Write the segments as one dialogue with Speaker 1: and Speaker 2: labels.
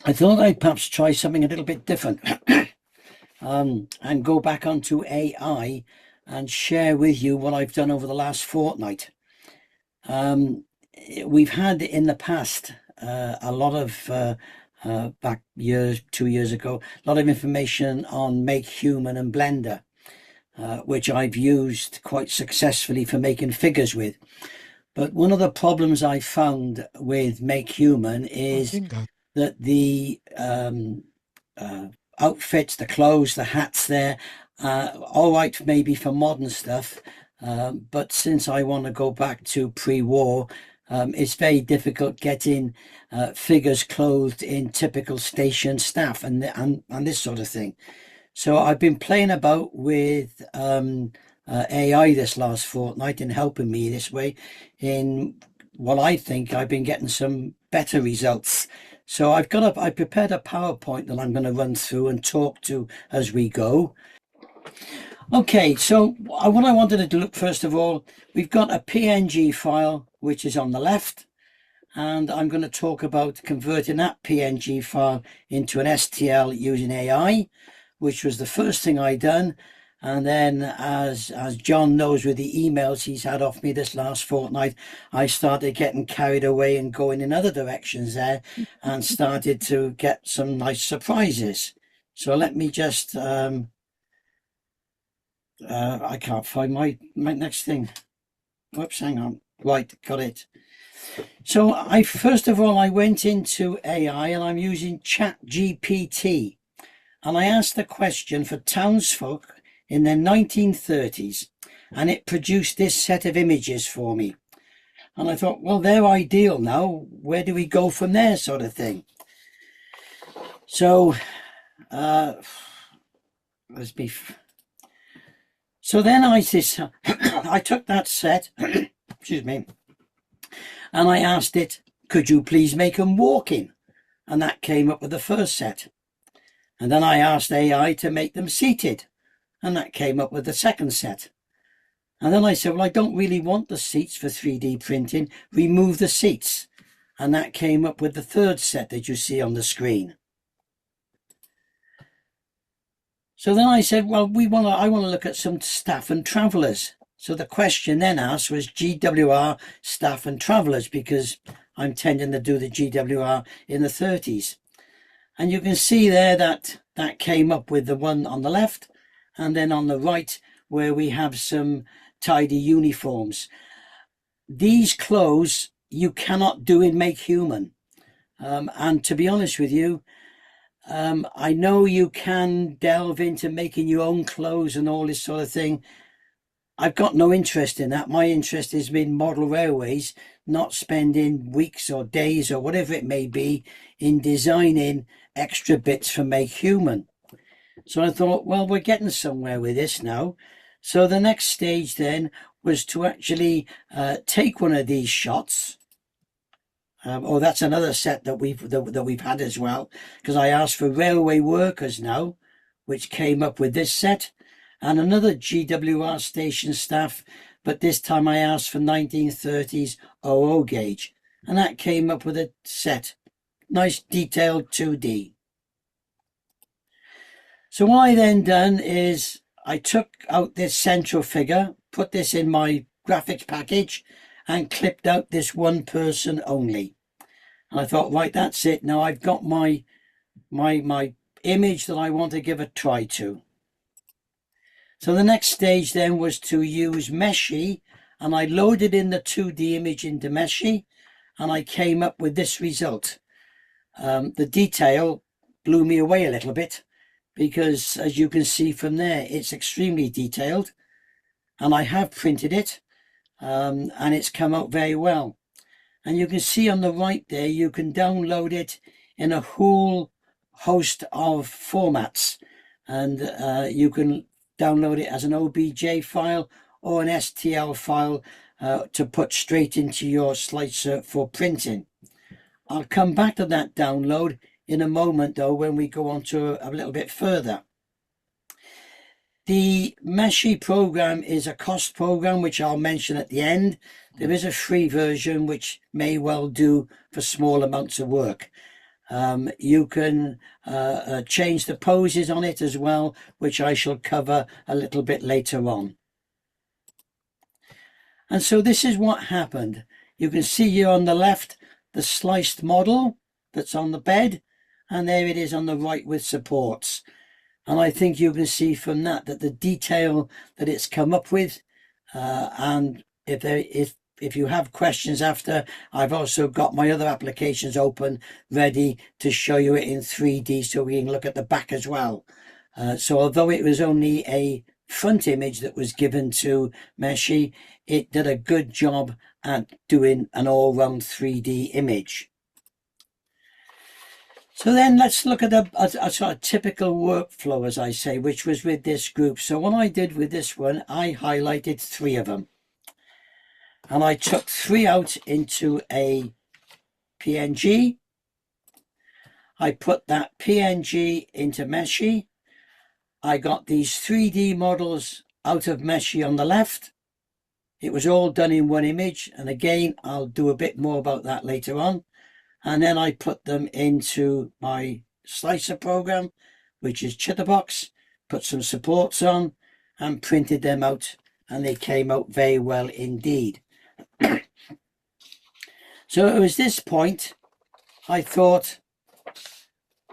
Speaker 1: I thought I'd perhaps try something a little bit different and go back onto AI and share with you what I've done over the last fortnight. Um, we've had in the past a lot of back years, 2 years ago, a lot of information on Make Human and Blender, which I've used quite successfully for making figures with. But one of the problems I found with Make Human is that the uh, outfits, the clothes, the hats there, all right, maybe for modern stuff. But since I want to go back to pre-war, it's very difficult getting figures clothed in typical station staff and this sort of thing. So I've been playing about with AI this last fortnight and helping me this way in what I think I've been getting some better results. So I prepared a PowerPoint that I'm going to run through and talk to as we go. Okay, so what I wanted to do, first of all, we've got a PNG file, which is on the left, and I'm going to talk about converting that PNG file into an STL using AI, which was the first thing I done. And then as John knows with the emails he's had off me this last fortnight, I started getting carried away and going in other directions there and started to get some nice surprises. So let me just, I can't find my next thing. Whoops, hang on. Right, got it. So first of all, I went into AI and I'm using ChatGPT. And I asked the question for townsfolk in the 1930s, and it produced this set of images for me. And I thought, well, they're ideal now. Where do we go from there, sort of thing? So, let's be. So then I took that set, excuse me, and I asked it, could you please make them walking? And that came up with the first set. And then I asked AI to make them seated, and that came up with the second set. And then I said, well, I don't really want the seats for 3D printing. Remove the seats. And that came up with the third set that you see on the screen. So then I said, well, I want to look at some staff and travellers. So the question then asked was GWR staff and travellers, because I'm tending to do the GWR in the 30s. And you can see there that came up with the one on the left, and then on the right where we have some tidy uniforms. These clothes you cannot do in Make Human. And to be honest with you, I know you can delve into making your own clothes and all this sort of thing. I've got no interest in that. My interest is in model railways, not spending weeks or days or whatever it may be in designing extra bits for Make Human. So I thought, well, we're getting somewhere with this now. So the next stage then was to actually take one of these shots. That's another set that we've had as well, because I asked for railway workers now, which came up with this set, and another GWR station staff, but this time I asked for 1930s OO gauge, and that came up with a set. Nice detailed 2D. So what I then done is I took out this central figure, put this in my graphics package, and clipped out this one person only. And I thought, right, that's it. Now I've got my image that I want to give a try to. So the next stage then was to use Meshy, and I loaded in the 2D image into Meshy, and I came up with this result. The detail blew me away a little bit, because as you can see from there, it's extremely detailed, and I have printed it, and it's come out very well. And you can see on the right there, you can download it in a whole host of formats, and you can download it as an OBJ file or an STL file to put straight into your slicer for printing. I'll come back to that download in a moment, though, when we go on to a little bit further. The Meshy program is a cost program, which I'll mention at the end. There is a free version, which may well do for small amounts of work. You can change the poses on it as well, which I shall cover a little bit later on. And so this is what happened. You can see here on the left the sliced model that's on the bed, and there it is on the right with supports. And I think you can see from that the detail that it's come up with, and if you have questions after, I've also got my other applications open ready to show you it in 3D so we can look at the back as well. So although it was only a front image that was given to Meshi, it did a good job at doing an all-round 3D image. So then let's look at a sort of typical workflow, as I say, which was with this group. So what I did with this one, I highlighted 3 of them. And I took 3 out into a PNG. I put that PNG into Meshi. I got these 3D models out of Meshi on the left. It was all done in one image. And again, I'll do a bit more about that later on. And then I put them into my slicer program, which is Chitterbox, put some supports on and printed them out. And they came out very well indeed. So it was this point I thought,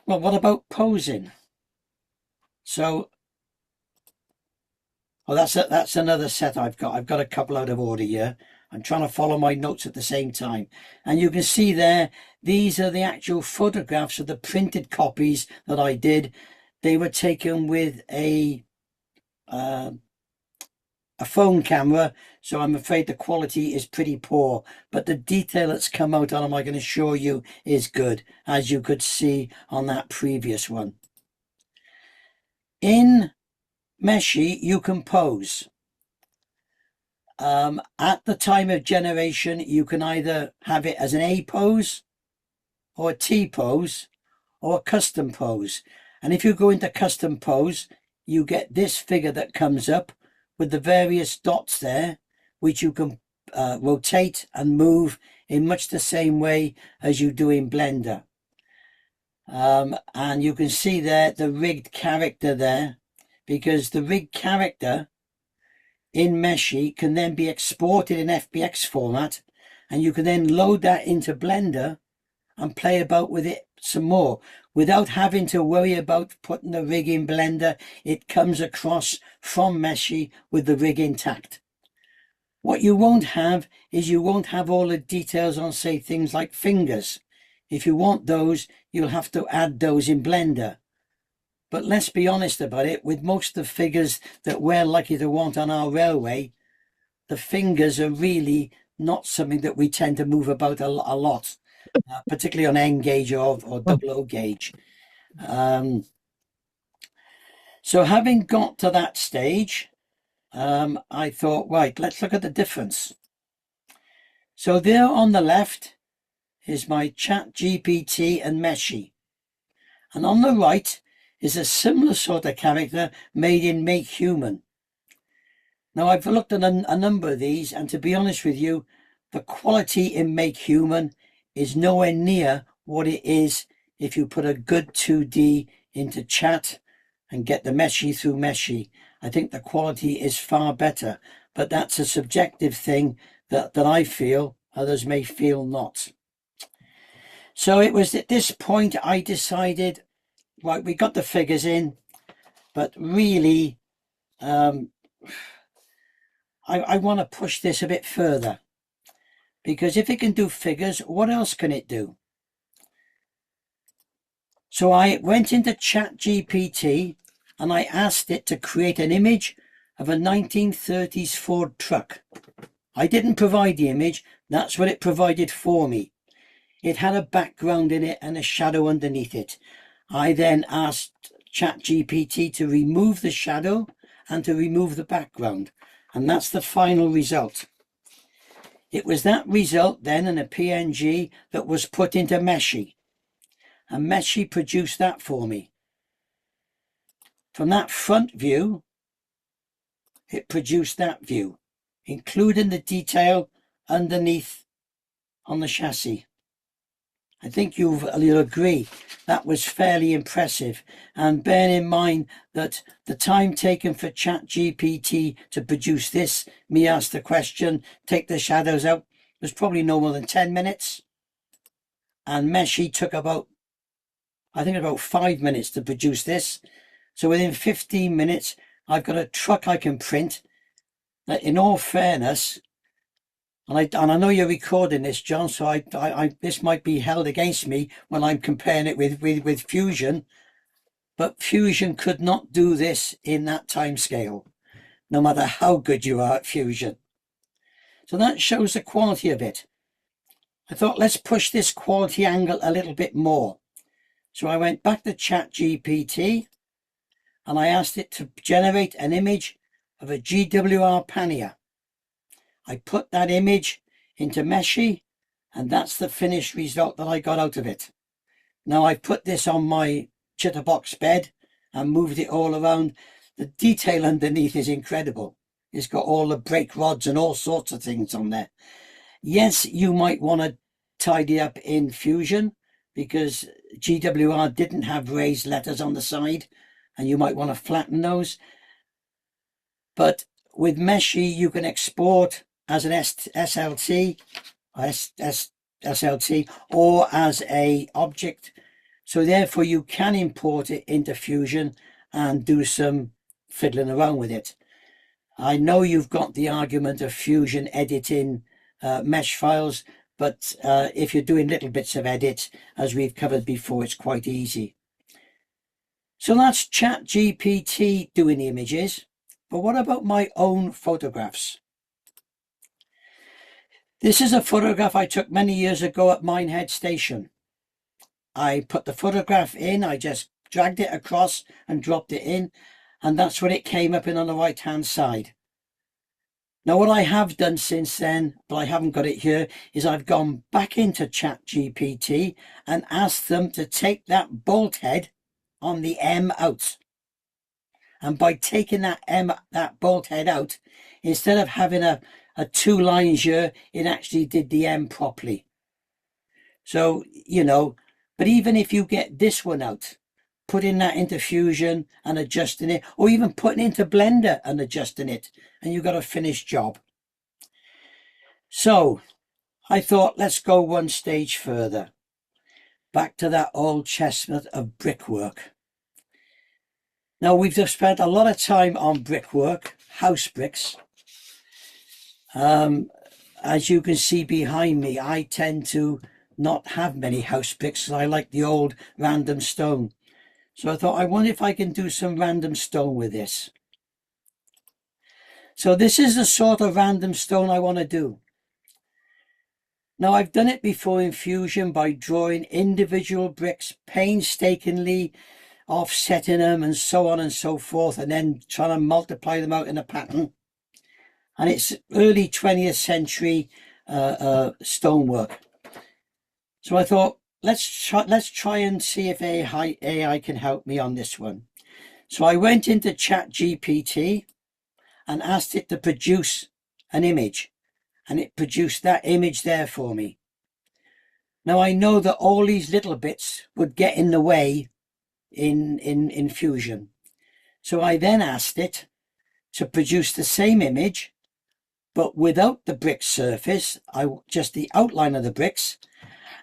Speaker 1: well, what about posing? So, well, that's another set I've got. I've got a couple out of order here. I'm trying to follow my notes at the same time. And you can see there, these are the actual photographs of the printed copies that I did. They were taken with a phone camera, so I'm afraid the quality is pretty poor, but the detail that's come out on them, I can assure you, is good, as you could see on that previous one. In Meshi, you can pose. At the time of generation, you can either have it as an A pose or a T pose or a custom pose. And if you go into custom pose, you get this figure that comes up with the various dots there, which you can rotate and move in much the same way as you do in Blender. And you can see there the rigged character there, because the rigged character in Meshi can then be exported in FBX format, and you can then load that into Blender and play about with it some more without having to worry about putting the rig in Blender. It comes across from Meshi with the rig intact. What you won't have is you won't have all the details on, say, things like fingers. If you want those, you'll have to add those in Blender. But let's be honest about it, with most of the figures that we're likely to want on our railway, the fingers are really not something that we tend to move about a lot. Particularly on N gauge or double O gauge. So having got to that stage, I thought, right, let's look at the difference. So there on the left is my ChatGPT and Meshi. And on the right is a similar sort of character made in Make Human. Now, I've looked at a number of these, and to be honest with you, the quality in Make Human is nowhere near what it is if you put a good 2D into Chat and get the Meshi through Meshi. I think the quality is far better, but that's a subjective thing that I feel, others may feel not. So it was at this point I decided, right, we got the figures in, but really, I want to push this a bit further. Because if it can do figures, what else can it do? So I went into ChatGPT and I asked it to create an image of a 1930s Ford truck. I didn't provide the image, that's what it provided for me. It had a background in it and a shadow underneath it. I then asked ChatGPT to remove the shadow and to remove the background, and that's the final result. It was that result then in a PNG that was put into Meshi. And Meshi produced that for me. From that front view, it produced that view, including the detail underneath on the chassis. I think you'll agree that was fairly impressive. And bear in mind that the time taken for ChatGPT to produce this, me ask the question, take the shadows out, was probably no more than 10 minutes. And Meshy took about 5 minutes to produce this. So within 15 minutes, I've got a truck I can print that, in all fairness, and I know you're recording this, John, so this might be held against me when I'm comparing it with Fusion, but Fusion could not do this in that time scale, no matter how good you are at Fusion. So that shows the quality of it. I thought, let's push this quality angle a little bit more. So I went back to ChatGPT and I asked it to generate an image of a GWR pannier. I put that image into Meshy, and that's the finished result that I got out of it. Now I've put this on my Chitterbox bed and moved it all around. The detail underneath is incredible. It's got all the brake rods and all sorts of things on there. Yes, you might want to tidy up in Fusion because GWR didn't have raised letters on the side, and you might want to flatten those. But with Meshy, you can export as an SLT, SLT, or as a object. So therefore you can import it into Fusion and do some fiddling around with it. I know you've got the argument of Fusion editing mesh files, but if you're doing little bits of edit, as we've covered before, it's quite easy. So that's ChatGPT doing the images. But what about my own photographs? This is a photograph I took many years ago at Minehead Station. I put the photograph in, I just dragged it across and dropped it in, and that's what it came up in on the right-hand side. Now, what I have done since then, but I haven't got it here, is I've gone back into ChatGPT and asked them to take that bolt head on the M out. And by taking that bolt head out, instead of having a 2 lines here, it actually did the M properly. So, but even if you get this one out, putting that into Fusion and adjusting it, or even putting it into Blender and adjusting it, and you've got a finished job. So I thought, let's go one stage further, back to that old chestnut of brickwork. Now, we've just spent a lot of time on brickwork, house bricks. As you can see behind me, I tend to not have many house bricks, because I like the old random stone. So I thought, I wonder if I can do some random stone with this. So this is the sort of random stone I want to do. Now, I've done it before in Fusion by drawing individual bricks painstakingly, offsetting them and so on and so forth, and then trying to multiply them out in a pattern. And it's early 20th century stonework. So I thought, let's try and see if AI can help me on this one. So I went into ChatGPT and asked it to produce an image, and it produced that image there for me. Now I know that all these little bits would get in the way in Fusion. So I then asked it to produce the same image, but without the brick surface, just the outline of the bricks,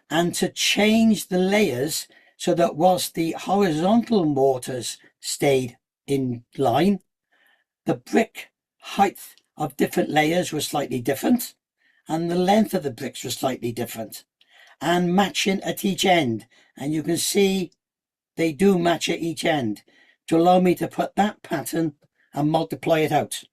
Speaker 1: and to change the layers so that whilst the horizontal mortars stayed in line, the brick height of different layers was slightly different, and the length of the bricks was slightly different, and matching at each end. And you can see they do match at each end to allow me to put that pattern and multiply it out.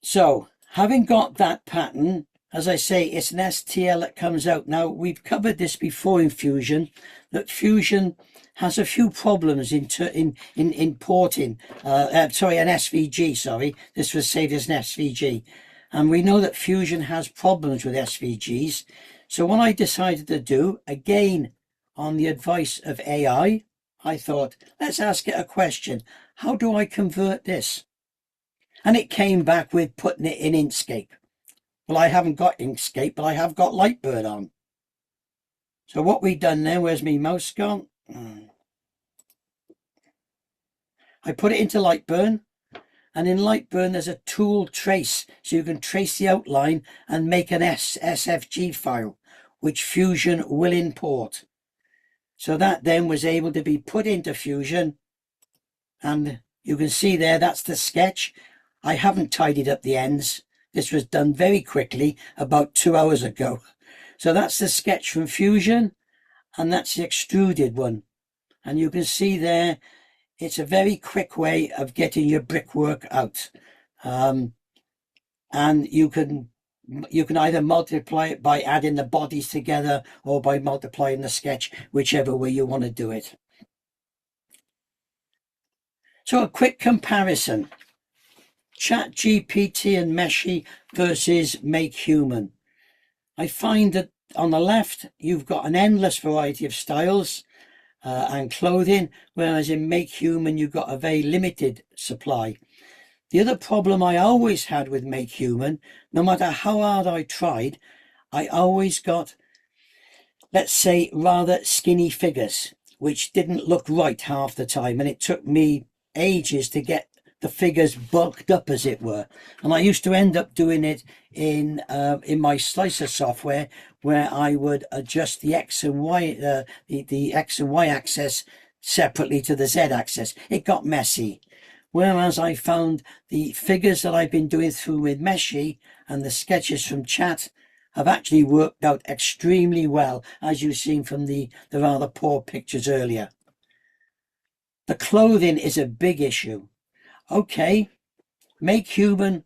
Speaker 1: So having got that pattern, as I say, it's an STL that comes out. Now, we've covered this before in Fusion, that Fusion has a few problems in importing, an SVG, sorry. This was saved as an SVG. And we know that Fusion has problems with SVGs. So what I decided to do, again, on the advice of AI, I thought, let's ask it a question. How do I convert this? And it came back with putting it in Inkscape. Well, I haven't got Inkscape, but I have got Lightburn on. So what we've done there, where's my mouse gone? I put it into Lightburn, and in Lightburn there's a tool trace, so you can trace the outline and make an SFG file, which Fusion will import. So that then was able to be put into Fusion, and you can see there, that's the sketch. I haven't tidied up the ends. This was done very quickly about 2 hours ago. So that's the sketch from Fusion, and that's the extruded one. And you can see there, it's a very quick way of getting your brickwork out. And you can either multiply it by adding the bodies together or by multiplying the sketch, whichever way you want to do it. So a quick comparison. ChatGPT and Meshi versus MakeHuman. I find that on the left, you've got an endless variety of styles and clothing, whereas in MakeHuman, you've got a very limited supply. The other problem I always had with MakeHuman, no matter how hard I tried, I always got, let's say, rather skinny figures, which didn't look right half the time. And it took me ages to get the figures bulked up, as it were. And I used to end up doing it in my slicer software, where I would adjust the X and Y, the X and Y axis separately to the Z axis. It got messy. Whereas I found the figures that I've been doing through with Meshi and the sketches from Chat have actually worked out extremely well, as you've seen from the rather poor pictures earlier. The clothing is a big issue. Okay, MakeHuman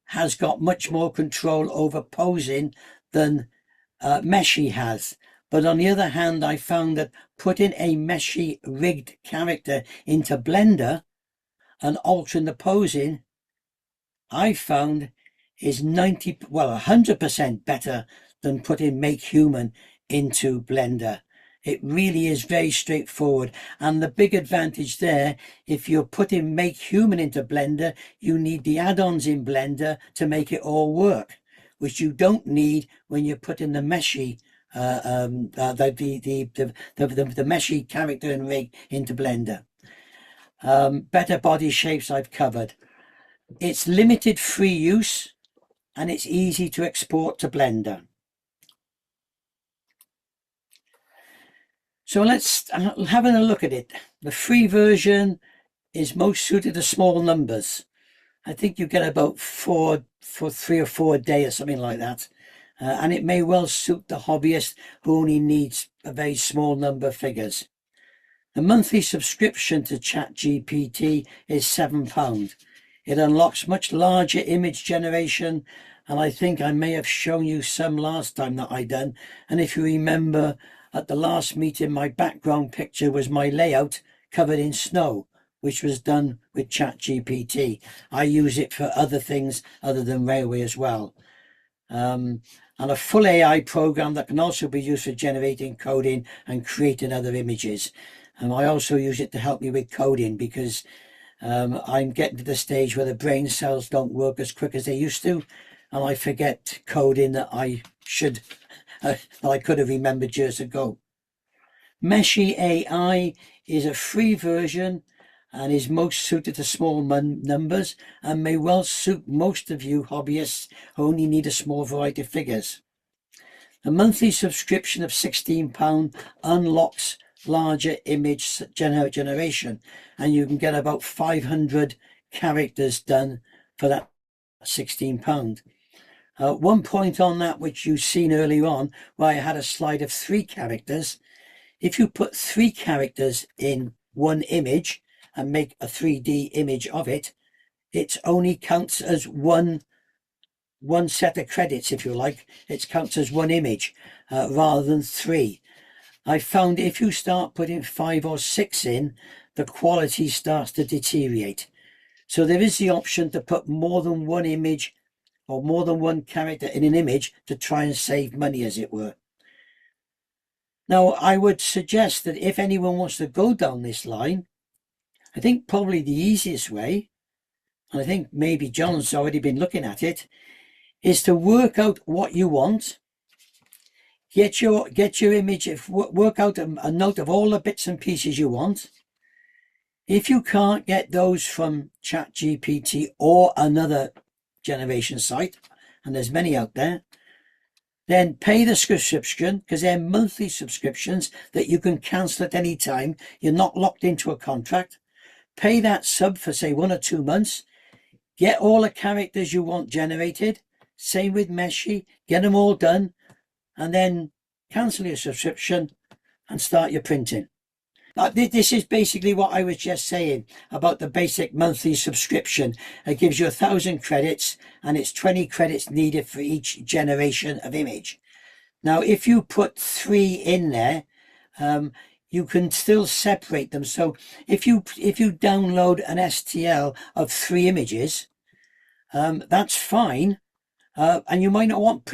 Speaker 1: has got much more control over posing than Meshi has. But on the other hand, I found that putting a Meshi rigged character into Blender and altering the posing, I found is 100% better than putting MakeHuman into Blender. It really is very straightforward. And the big advantage there, if you're putting MakeHuman into Blender, you need the add-ons in Blender to make it all work, which you don't need when you're putting the Meshi the Meshi character and rig into Blender. Better body shapes I've covered. It's limited free use and it's easy to export to Blender. So let's having a look at it. The free version is most suited to small numbers. I think you get about 3 or 4 a day or something like that. And it may well suit the hobbyist who only needs a very small number of figures. The monthly subscription to ChatGPT is £7. It unlocks much larger image generation, and I think I may have shown you some last time that I done. And if you remember, at the last meeting, my background picture was my layout covered in snow, which was done with ChatGPT. I use it for other things other than railway as well. And a full AI program that can also be used for generating coding and creating other images. And I also use it to help me with coding because I'm getting to the stage where the brain cells don't work as quick as they used to, and I forget coding that I should that I could have remembered years ago. Meshi AI is a free version and is most suited to small numbers and may well suit most of you hobbyists who only need a small variety of figures. The monthly subscription of £16 unlocks larger image generation, and you can get about 500 characters done for that £16. One point on that, which you've seen earlier on, where I had a slide of 3 characters. If you put 3 characters in one image and make a 3D image of it, it only counts as one set of credits, if you like. It counts as one image rather than 3. I found if you start putting 5 or 6 in, the quality starts to deteriorate. So there is the option to put more than one image or more than one character in an image to try and save money, as it were. Now, I would suggest that if anyone wants to go down this line, I think probably the easiest way, and I think maybe John's already been looking at it, is to work out what you want. Get your image, work out a note of all the bits and pieces you want. If you can't get those from ChatGPT or another generation site, and there's many out there, then pay the subscription, because they're monthly subscriptions that you can cancel at any time. You're not locked into a contract. Pay that sub for, say, 1 or 2 months. Get all the characters you want generated. Same with Meshy. Get them all done. And then cancel your subscription and start your printing. Now, this is basically what I was just saying about the basic monthly subscription. It gives you 1,000 credits, and it's 20 credits needed for each generation of image. Now, if you put 3 in there, you can still separate them. So if you download an STL of 3 images, that's fine. And you might not want to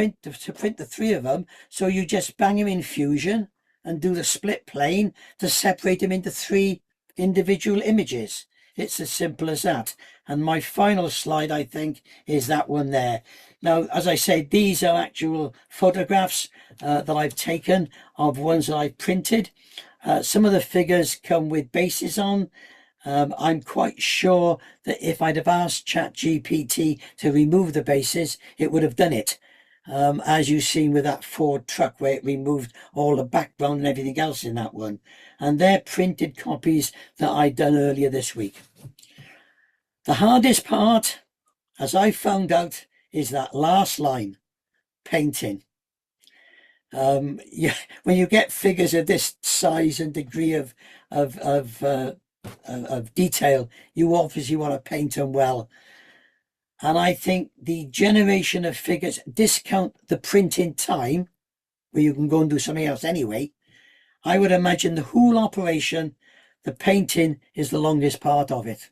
Speaker 1: print the 3 of them, so you just bang them in Fusion and do the split plane to separate them into 3 individual images. It's as simple as that. And my final slide, I think, is that one there. Now, as I say, these are actual photographs that I've taken of ones that I've printed. Some of the figures come with bases on. I'm quite sure that if I'd have asked ChatGPT to remove the bases, it would have done it. As you've seen with that Ford truck, where it removed all the background and everything else in that one. And they're printed copies that I'd done earlier this week. The hardest part, as I found out, is that last line, painting. When you get figures of this size and degree of detail, you obviously want to paint them well. And I think the generation of figures, discount the printing time, where you can go and do something else anyway. I would imagine the whole operation, the painting is the longest part of it.